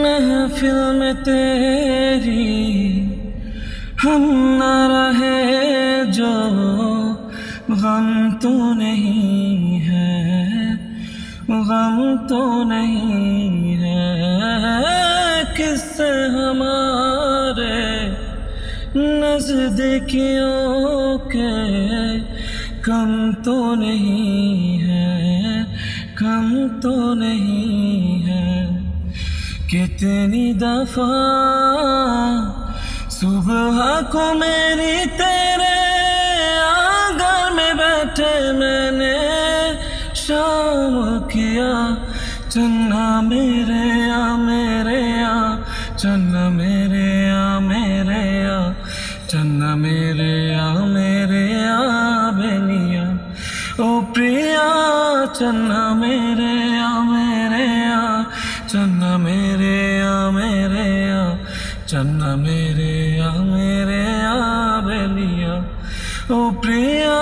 महफिल में तेरी हम न रहे जो गम तो नहीं है, गम तो नहीं है। किससे हमारे नज़दीकियों के कम तो नहीं है, कम तो नहीं है। कितनी दफा सुबह को मेरी तेरे आंगन में बैठे मैंने शाम किया। चन्ना मेरे आ मेरे आ, चन्ना मेरे आ मेरे आ, चन्ना मेरे आ मेरे आ बेनिया ओ प्रिया। चन्ना मेरे आ मेरे आ, चन्ना मेरे आ मेरे आ, चन्ना मेरे आ मेरे आ बेनिया ओ प्रिया।